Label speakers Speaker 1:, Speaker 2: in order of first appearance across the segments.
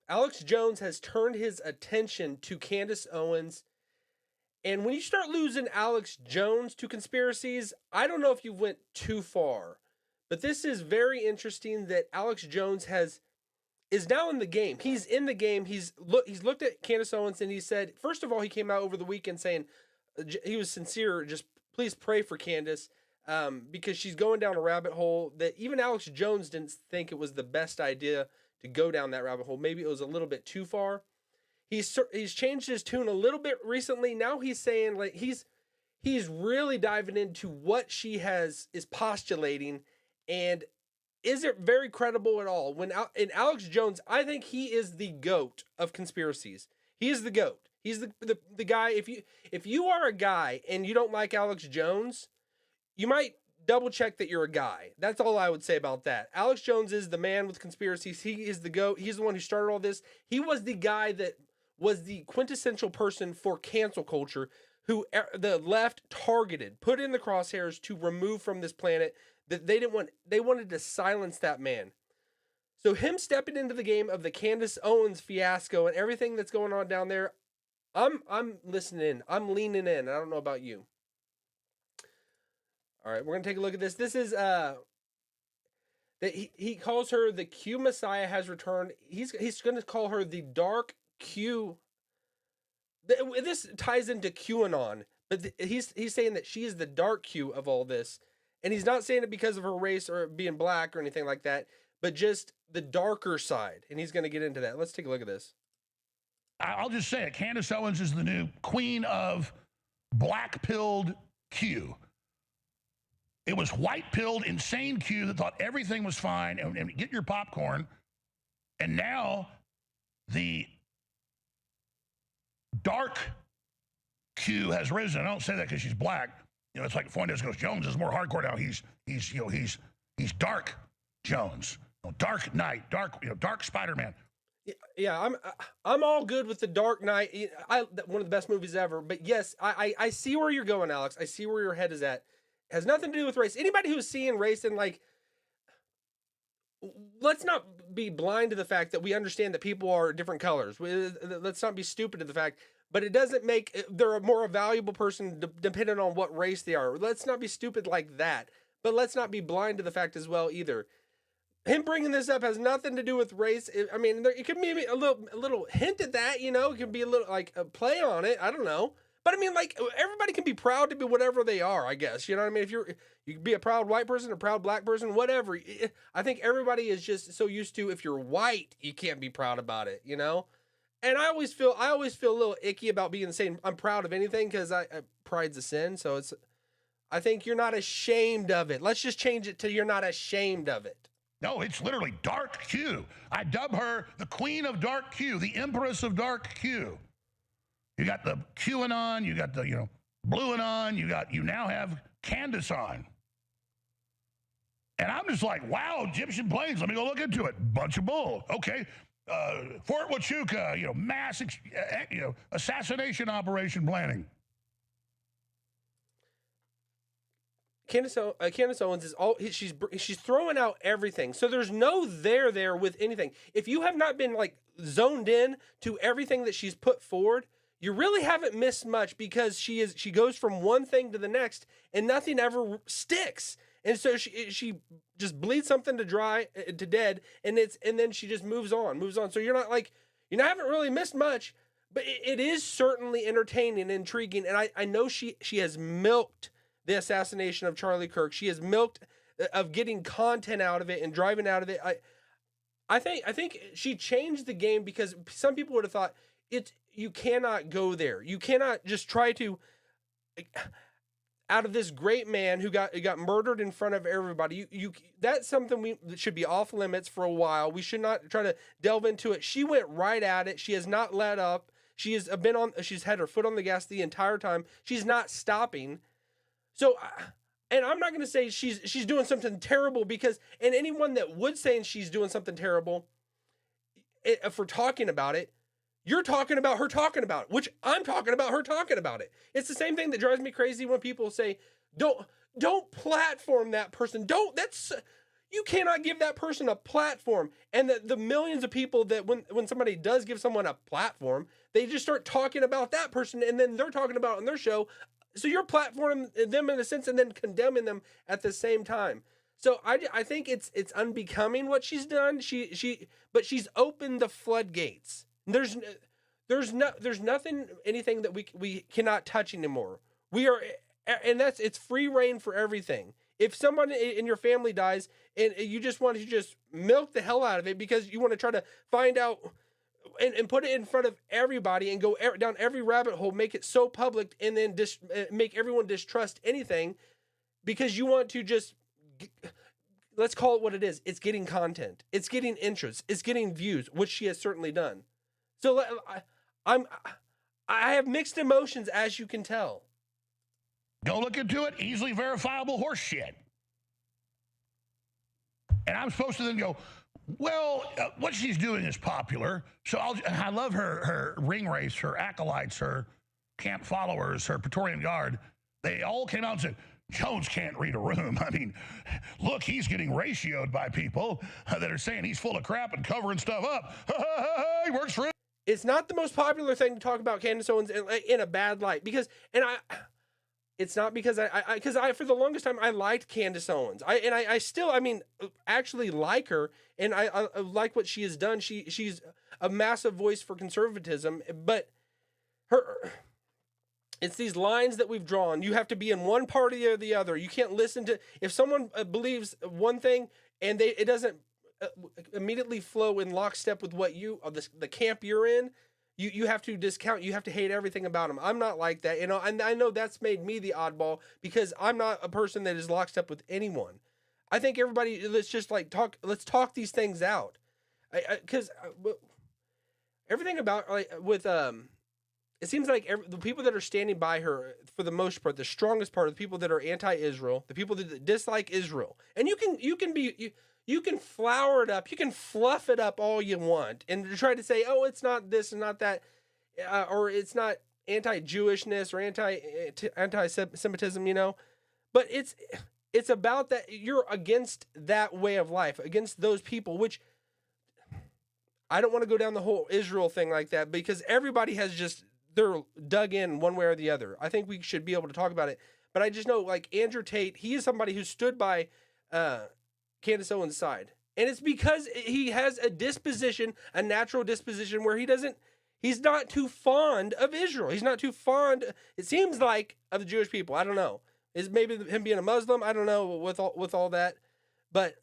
Speaker 1: Alex Jones has turned his attention to Candace Owens. And when you start losing Alex Jones to conspiracies, I don't know if you went too far. But this is very interesting that Alex Jones is now in the game. He's in the game. He's looked at Candace Owens and he said, first of all, he came out over the weekend saying he was sincere. Just please pray for Candace because she's going down a rabbit hole that even Alex Jones didn't think it was the best idea to go down that rabbit hole. Maybe it was a little bit too far. He's changed his tune a little bit recently. Now he's saying like he's really diving into what she is postulating, and is it very credible at all? In Alex Jones, I think he is the GOAT of conspiracies. He is the GOAT. He's the guy. If you are a guy and you don't like Alex Jones, you might double check that you're a guy. That's all I would say about that. Alex Jones is the man with conspiracies. He is the GOAT. He's the one who started all this. He was the guy that was the quintessential person for cancel culture, who the left targeted, put in the crosshairs to remove from this planet, that they didn't want. They wanted to silence that man. So him stepping into the game of the Candace Owens fiasco and everything that's going on down there, I'm listening. I'm leaning in. I don't know about you. All right, we're gonna take a look at this. This is that he calls her the Q Messiah has returned. He's gonna call her the Dark Q. This ties into QAnon, but he's saying that she is the dark Q of all this, and he's not saying it because of her race or being black or anything like that, but just the darker side, and he's going to get into that. Let's take a look at this.
Speaker 2: I'll just say it. Candace Owens is the new queen of black-pilled Q. It was white-pilled, insane Q that thought everything was fine, and get your popcorn, and now the dark Q has risen. I don't say that because she's black. You know, it's like Fuentes goes, Jones is more hardcore now. He's dark Jones, Dark Knight, dark Spider-Man.
Speaker 1: Yeah, I'm all good with the Dark Knight. One of the best movies ever. But yes, I see where you're going, Alex. I see where your head is at. It has nothing to do with race. Anybody who's seeing race and like, let's not be blind to the fact that we understand that people are different colors. Let's not be stupid to the fact, but it doesn't make they're a more valuable person depending on what race they are. Let's not be stupid like that, but let's not be blind to the fact as well either. Him bringing this up has nothing to do with race. I mean, it could be a little hint at that, you know, it could be a little like a play on it. I don't know. But I mean, like, everybody can be proud to be whatever they are, I guess. You know what I mean? If you can be a proud white person, a proud black person, whatever. I think everybody is just so used to, if you're white, you can't be proud about it, you know? And I always feel a little icky about being saying I'm proud of anything because pride's a sin. So I think you're not ashamed of it. Let's just change it to you're not ashamed of it.
Speaker 2: No, it's literally Dark Q. I dub her the Queen of Dark Q, the Empress of Dark Q. You got the QAnon, you got the, Blue Anon, you now have Candace on. And I'm just like, wow, Egyptian planes, let me go look into it. Bunch of bull. Okay. Fort Huachuca, mass, assassination operation planning.
Speaker 1: Candace Owens is she's throwing out everything. So there's no there with anything. If you have not been like zoned in to everything that she's put forward, you really haven't missed much because she goes from one thing to the next and nothing ever sticks. And so she just bleeds something to dead and then she just moves on. So you haven't really missed much, but it is certainly entertaining and intriguing. And I know she has milked the assassination of Charlie Kirk. She has milked of getting content out of it and driving out of it. I think she changed the game because some people would have thought you cannot go there. You cannot just try to, out of this great man who got murdered in front of everybody. That's something that should be off limits for a while. We should not try to delve into it. She went right at it. She has not let up. She's had her foot on the gas the entire time. She's not stopping. So, and I'm not going to say she's doing something terrible because, and anyone that would say she's doing something terrible, for talking about it, you're talking about her talking about it, which I'm talking about her talking about it. It's the same thing that drives me crazy when people say, don't platform that person. You cannot give that person a platform. And the millions of people that when somebody does give someone a platform, they just start talking about that person, and then they're talking about it on their show. So you're platforming them in a sense and then condemning them at the same time. So I think it's unbecoming what she's done. But she's opened the floodgates. There's nothing, anything that we cannot touch anymore. And it's free reign for everything. If someone in your family dies and you just want to just milk the hell out of it because you want to try to find out and put it in front of everybody and go down every rabbit hole, make it so public, and then make everyone distrust anything because you want to just, let's call it what it is. It's getting content. It's getting interest. It's getting views, which she has certainly done. So I have mixed emotions, as you can tell.
Speaker 2: Go look into it. Easily verifiable horse shit. And I'm supposed to then go, well, what she's doing is popular. So I love her ring race, her acolytes, her camp followers, her Praetorian Guard. They all came out and said, Jones can't read a room. I mean, look, he's getting ratioed by people that are saying he's full of crap and covering stuff up. He works for it.
Speaker 1: It's not the most popular thing to talk about Candace Owens in a bad light it's not because I for the longest time I liked Candace Owens. I still actually like her, and I like what she has done. She's a massive voice for conservatism, but it's these lines that we've drawn. You have to be in one party or the other. You can't listen to, if someone believes one thing and it doesn't immediately flow in lockstep with what the camp you're in. You have to discount, you have to hate everything about them. I'm not like that, and I know that's made me the oddball because I'm not a person that is lockstep with anyone. I think everybody, let's talk these things out. Because everything about, it seems like the people that are standing by her, for the most part, the strongest part of the people that are anti-Israel, the people that dislike Israel, and you can flower it up, you can fluff it up all you want, and try to say, oh, it's not this and not that, or it's not anti-Jewishness or anti-Semitism, but it's about that you're against that way of life, against those people, which I don't want to go down the whole Israel thing like that because everybody they're dug in one way or the other. I think we should be able to talk about it, but I just know like Andrew Tate, he is somebody who stood by Candace Owens' side. And it's because he has a natural disposition where he's not too fond of Israel. He's not too fond, it seems like, of the Jewish people. I don't know. Is maybe him being a Muslim? I don't know with all that. But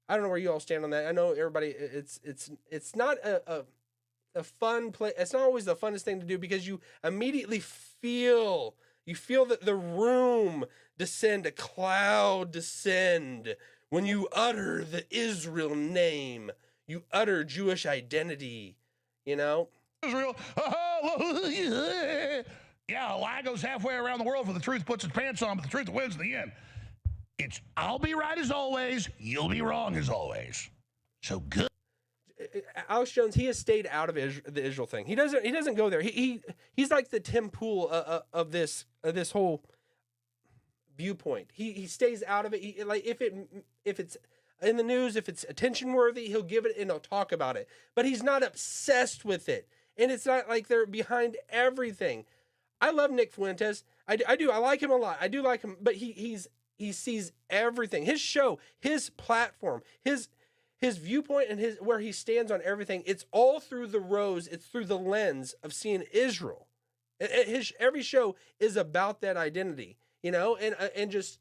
Speaker 1: I don't know where you all stand on that. I know everybody, it's not a fun play. It's not always the funnest thing to do because you immediately feel that the room descend, a cloud descend. When you utter the Israel name, you utter Jewish identity, Israel.
Speaker 2: Yeah, a lie goes halfway around the world for the truth puts its pants on, but the truth wins in the end. It's I'll be right as always, you'll be wrong as always. So good.
Speaker 1: Alex Jones, he has stayed out of the Israel thing. He doesn't go there. He's like the Tim Pool of this whole viewpoint. He stays out of it. If it's in the news, if it's attention worthy, he'll give it and he'll talk about it. But he's not obsessed with it. And it's not like they're behind everything. I love Nick Fuentes. I do. I like him a lot. I do like him, but he sees everything. His show, his platform, his viewpoint, and where he stands on everything. It's all through the rose. It's through the lens of seeing Israel. Every show is about that identity, and just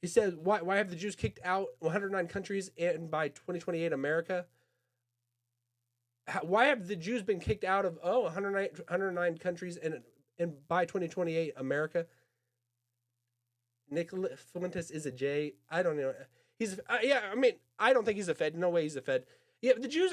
Speaker 1: he says, why have the Jews kicked out 109 countries and by 2028 America? Why have the Jews been kicked out of 109 countries and by 2028 America? Nick Fuentes is a J. I don't know. He's I don't think he's a Fed. No way he's a Fed. Yeah, the Jews.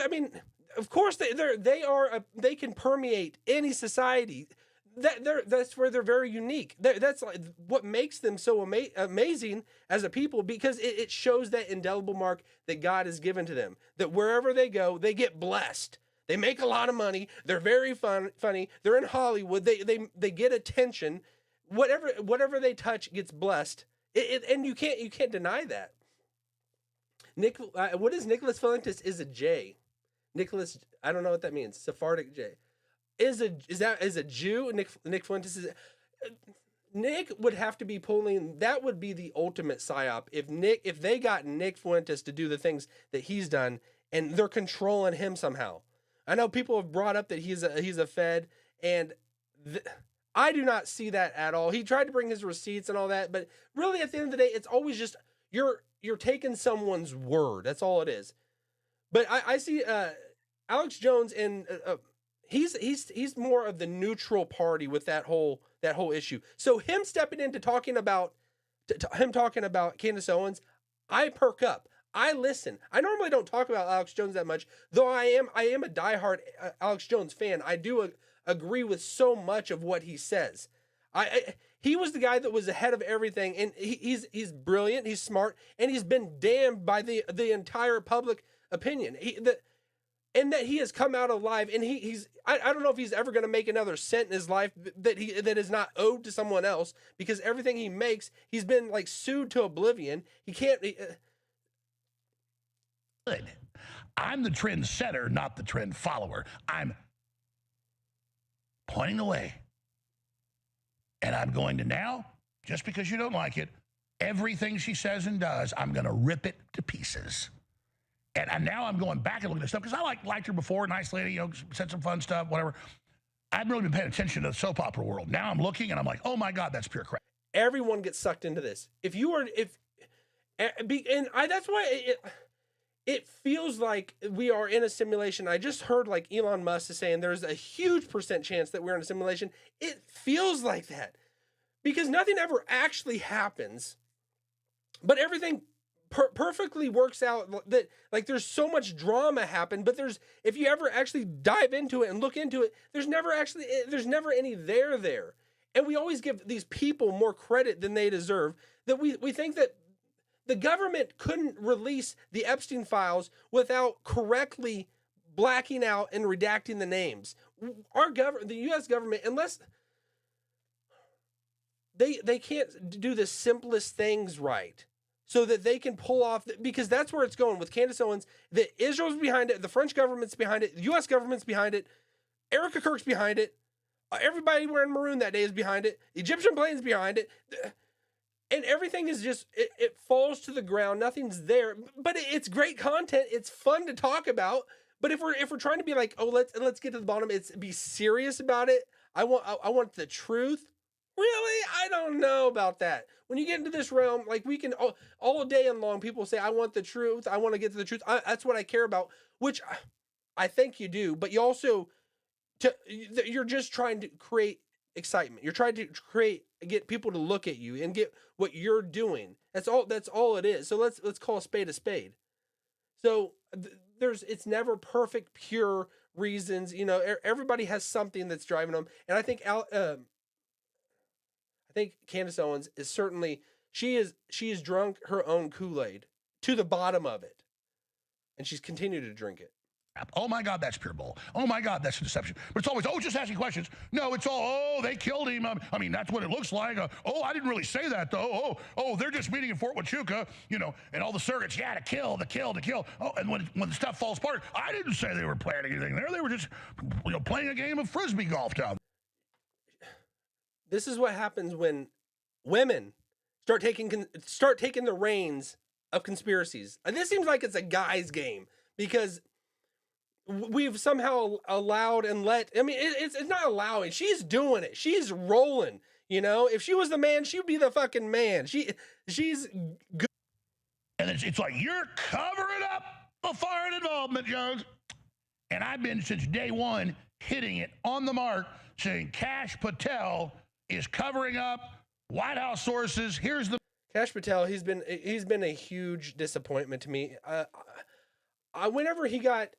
Speaker 1: Of course they can permeate any society. That's where they're very unique. That's like what makes them so amazing as a people, because it shows that indelible mark that God has given to them. That wherever they go, they get blessed. They make a lot of money. They're very funny. They're in Hollywood. They get attention. Whatever they touch gets blessed. And you can't deny that. What is Nicholas Fuentes is a J. Nicholas, I don't know what that means. Sephardic J. Is a Jew? Nick Fuentes is. Nick would have to be pulling. That would be the ultimate psyop if they got Nick Fuentes to do the things that he's done, and they're controlling him somehow. I know people have brought up that he's a Fed, and I do not see that at all. He tried to bring his receipts and all that, but really at the end of the day, it's always just you're taking someone's word. That's all it is. But I see Alex Jones, and he's more of the neutral party with that whole issue. So him stepping into talking about Candace Owens, I perk up. I listen. I normally don't talk about Alex Jones that much, though I am a diehard Alex Jones fan. I do agree with so much of what he says. He was the guy that was ahead of everything, and he's brilliant, he's smart, and he's been damned by the entire public opinion. And that he has come out alive, and I don't know if he's ever going to make another cent in his life that is not owed to someone else, because everything he makes, he's been like sued to oblivion. He can't.
Speaker 2: Good. I'm the trend setter, not the trend follower. I'm pointing the way. And I'm going to now, just because you don't like it, everything she says and does, I'm going to rip it to pieces. And now I'm going back and looking at stuff, because I liked her before, nice lady, said some fun stuff, whatever. I hadn't really been paying attention to the soap opera world. Now I'm looking and I'm like, oh my God, that's pure crap.
Speaker 1: Everyone gets sucked into this. That's why it feels like we are in a simulation. I just heard like Elon Musk is saying there's a huge % chance that we're in a simulation. It feels like that because nothing ever actually happens, but everything perfectly works out. That like there's so much drama happen, but if you ever actually dive into it and look into it, there's never any there. And we always give these people more credit than they deserve. That we think that the government couldn't release the Epstein files without correctly blacking out and redacting the names. The U.S. government, unless they can't do the simplest things right, so that they can pull off, because that's where it's going with Candace Owens. The Israel's behind it, the French government's behind it, the U.S. government's behind it, Erica Kirk's behind it, everybody wearing maroon that day is behind it, Egyptian plane's behind it. And everything is just, it falls to the ground. Nothing's there, but it's great content. It's fun to talk about. But if we're trying to be like, oh, let's get to the bottom, be serious about it. I want the truth. Really? I don't know about that. When you get into this realm, like we can all day and long, people say, I want the truth. I want to get to the truth. That's what I care about, which I think you do. But you also, you're just trying to create excitement. You're trying to get people to look at you and get what you're doing. That's all it is. So let's call a spade a spade. So it's never perfect, pure reasons. Everybody has something that's driving them. And I think Candace Owens is certainly, she has drunk her own Kool-Aid to the bottom of it, and she's continued to drink it.
Speaker 2: Oh my God, that's pure bull. Oh my God, that's a deception. But it's always, just asking questions. No, it's all, they killed him. I mean, that's what it looks like. I didn't really say that though. They're just meeting in Fort Huachuca, and all the surrogates, to kill. Oh, and when the stuff falls apart, I didn't say they were planning anything there. They were just, playing a game of Frisbee golf down.
Speaker 1: This is what happens when women start taking the reins of conspiracies. And this seems like it's a guy's game, because we've somehow allowed and let, it's not allowing. She's doing it. She's rolling. If she was the man, she'd be the fucking man. She's good.
Speaker 2: And it's like, you're covering up the foreign involvement, Jones. And I've been, since day one, hitting it on the mark, saying Kash Patel is covering up. White House sources. Here's the
Speaker 1: Kash Patel. He's been a huge disappointment to me. Whenever he got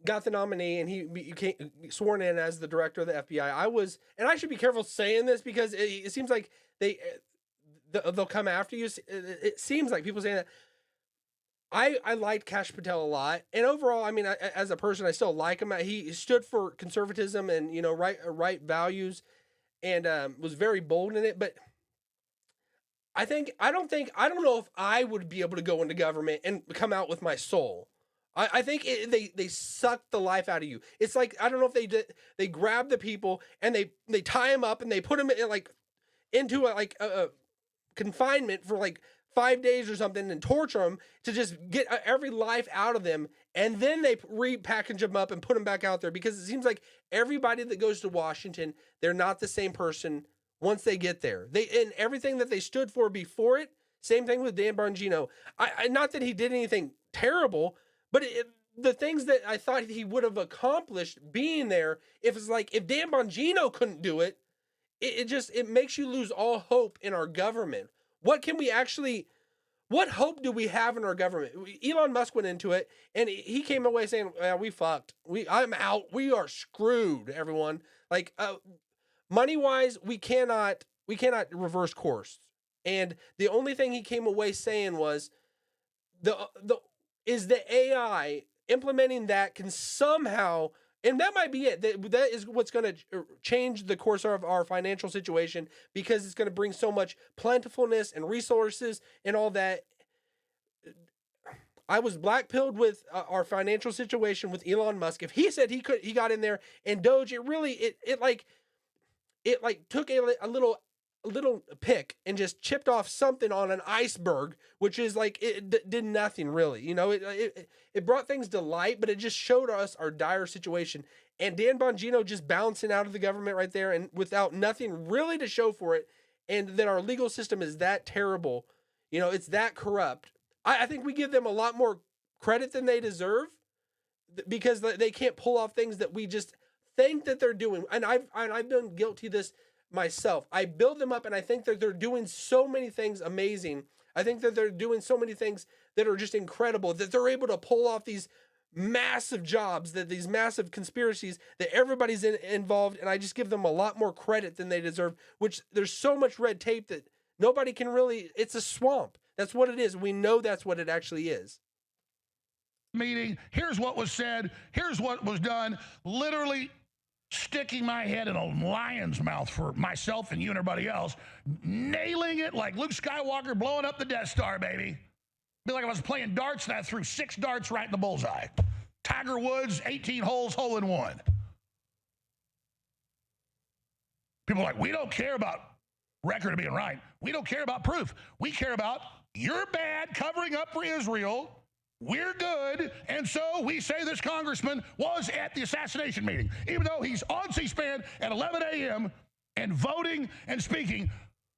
Speaker 1: the nominee and he became sworn in as the director of the FBI, and I should be careful saying this because it seems like they'll come after you. It seems like people saying that. I liked Kash Patel a lot, and overall, as a person, I still like him. He stood for conservatism and right values, and was very bold in it. But I don't know if I would be able to go into government and come out with my soul. I think they suck the life out of you. It's like, I don't know if they grab the people and they tie them up and they put them in like into a confinement for like 5 days or something and torture them to just get every life out of them, and then they repackage them up and put them back out there, because it seems like everybody that goes to Washington, they're not the same person once they get there. And everything that they stood for before it, same thing with Dan Bongino. I not that he did anything terrible, but the things that I thought he would have accomplished being there, if Dan Bongino couldn't do it, it makes you lose all hope in our government. What hope do we have in our government? Elon Musk went into it and he came away saying, we fucked. I'm out. We are screwed, everyone. Like, money wise, we cannot reverse course. And the only thing he came away saying was the AI implementing that can somehow, and that might be it. That is what's going to change the course of our financial situation, because it's going to bring so much plentifulness and resources and all that. I was black-pilled with our financial situation with Elon Musk. If he said he got in there, and Doge, it took a little pick and just chipped off something on an iceberg, which is like, it did nothing really. You know, it brought things to light, but it just showed us our dire situation. And Dan Bongino just bouncing out of the government right there, and without nothing really to show for it, and that our legal system is that terrible, you know, it's that corrupt. I think we give them a lot more credit than they deserve, because they can't pull off things that we just think that they're doing. And I've been guilty of this myself. I build them up and I think that they're doing so many things amazing. I think that they're doing so many things that are just incredible, that they're able to pull off these massive jobs, that these massive conspiracies, that everybody's involved. And I just give them a lot more credit than they deserve, which there's so much red tape that nobody can really, it's a swamp. That's what it is. We know that's what it actually is.
Speaker 2: Meeting, here's what was said, here's what was done, literally sticking my head in a lion's mouth for myself and you and everybody else, nailing it like Luke Skywalker blowing up the Death Star, baby. Be like I was playing darts and I threw 6 darts right in the bullseye. Tiger Woods, 18 holes, hole in one. People are like, we don't care about record of being right. We don't care about proof. We care about you're bad covering up for Israel. We're good, and so we say this congressman was at the assassination meeting, even though he's on C-SPAN at 11 a.m. and voting and speaking,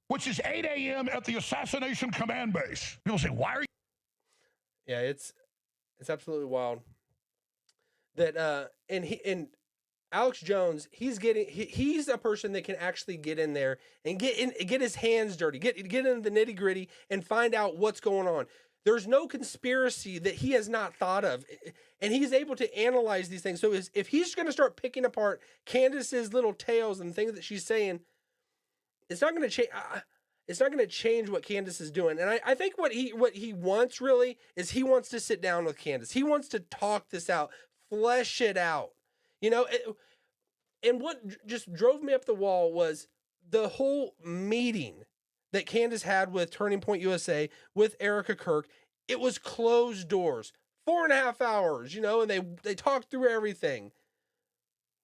Speaker 2: which is 8 a.m. at the assassination command base. People say, why are you?
Speaker 1: Yeah, it's absolutely wild. That and Alex Jones, he's a person that can actually get in there and get his hands dirty, get into the nitty gritty and find out what's going on. There's no conspiracy that he has not thought of, and he's able to analyze these things. So if he's going to start picking apart Candace's little tales and things that she's saying, it's not going to change. It's not going to change what Candace is doing. And I think what he wants really is he wants to sit down with Candace. He wants to talk this out, flesh it out. You know, and what just drove me up the wall was the whole meeting that Candace had with Turning Point USA, with Erica Kirk. It was closed doors, 4.5 hours, you know, and they talked through everything.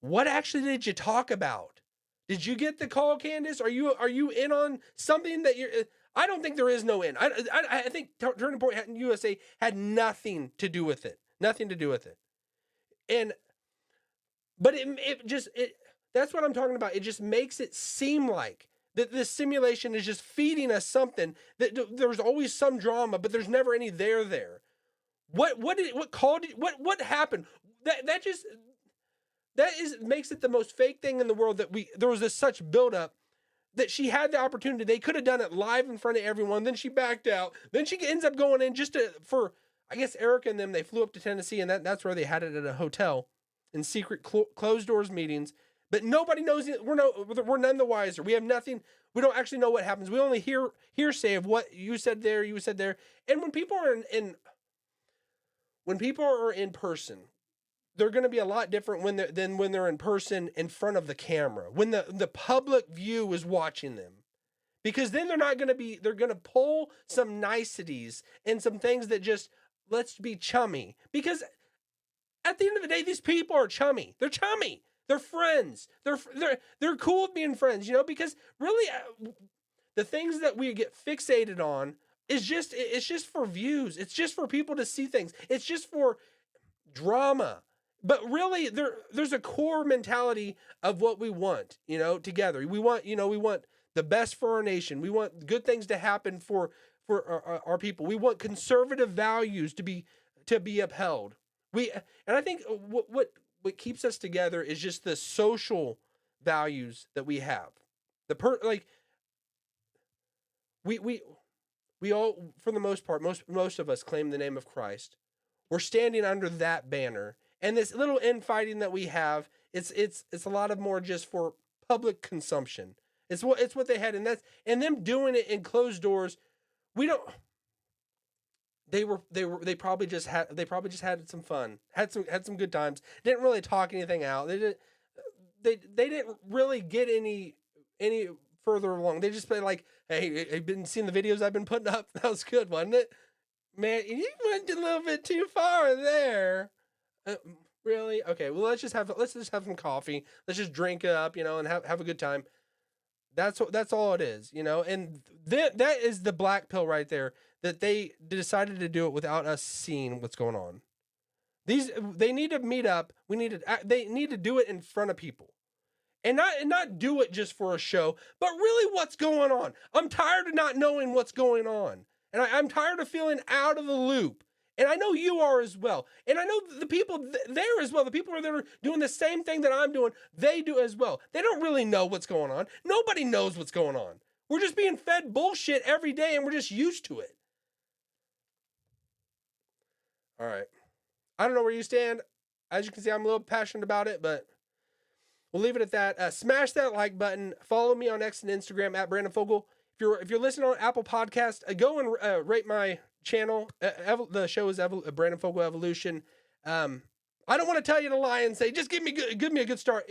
Speaker 1: What actually did you talk about? Did you get the call, Candace? Are you in on something that you're? I don't think there is no in. I think Turning Point USA had nothing to do with it. Nothing to do with it. But that's what I'm talking about. It just makes it seem like that this simulation is just feeding us something, that there's always some drama, but there's never any there. What happened? That makes it the most fake thing in the world, that there was such buildup that she had the opportunity. They could have done it live in front of everyone. Then she backed out. Then she ends up going in for I guess Erica and them. They flew up to Tennessee, and that's where they had it at a hotel in secret closed doors meetings. But nobody knows it. We're none the wiser. We have nothing. We don't actually know what happens. We only hear hearsay of what you said there. And when people are in person, they're going to be a lot different than when they're in person in front of the camera. When the public view is watching them, because then they're going to pull some niceties and some things that just, let's be chummy. Because at the end of the day, these people are chummy. They're chummy. They're friends. They're cool with being friends, because really the things that we get fixated on it's just for views. It's just for people to see things. It's just for drama. But really, there's a core mentality of what we want, together. We want the best for our nation. We want good things to happen for our people. We want conservative values to be upheld. And I think what keeps us together is just the social values that we have. We all, for the most part, most of us claim the name of Christ. We're standing under that banner. And this little infighting that we have, it's a lot of more just for public consumption. It's what they had, and them doing it in closed doors. They probably just had some fun, had some good times. Didn't really talk anything out. They didn't really get any further along. They just been like, hey, have been seeing the videos I've been putting up? That was good, wasn't it? Man, you went a little bit too far there. Really? Okay. Well, let's just have some coffee. Let's just drink it up, and have a good time. That's all it is, And that is the black pill right there. That they decided to do it without us seeing what's going on. They need to meet up. They need to do it in front of people, and not do it just for a show, but really what's going on. I'm tired of not knowing what's going on, and I'm tired of feeling out of the loop. And I know you are as well. And I know the people there as well. The people that are doing the same thing that I'm doing, they do as well. They don't really know what's going on. Nobody knows what's going on. We're just being fed bullshit every day, and we're just used to it. All right. I don't know where you stand. As you can see, I'm a little passionate about it, but we'll leave it at that. Smash that like button. Follow me on X and Instagram at Brandon Fogel. If you're listening on Apple Podcast, go and rate my channel. The show is Brandon Fogel Evolution. I don't want to tell you to lie and say just give me a good start.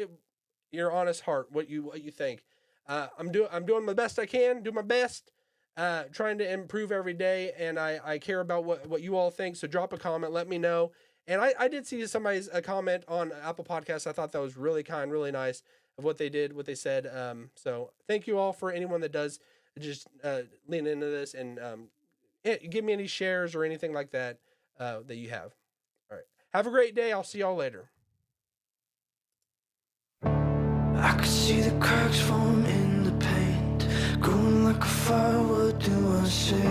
Speaker 1: Your honest heart, what you think. I'm doing my best I can. Do my best. Trying to improve every day, and I care about what you all think. So drop a comment, let me know. And I did see somebody's comment on Apple Podcasts. I thought that was really kind, really nice of what they did, what they said. So thank you all for anyone that does just lean into this and give me any shares or anything like that that you have. All right. Have a great day. I'll see y'all later.
Speaker 3: I could see the cracks form in the paint, growing like a fire. What do I say?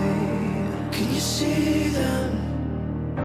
Speaker 3: Can you see them?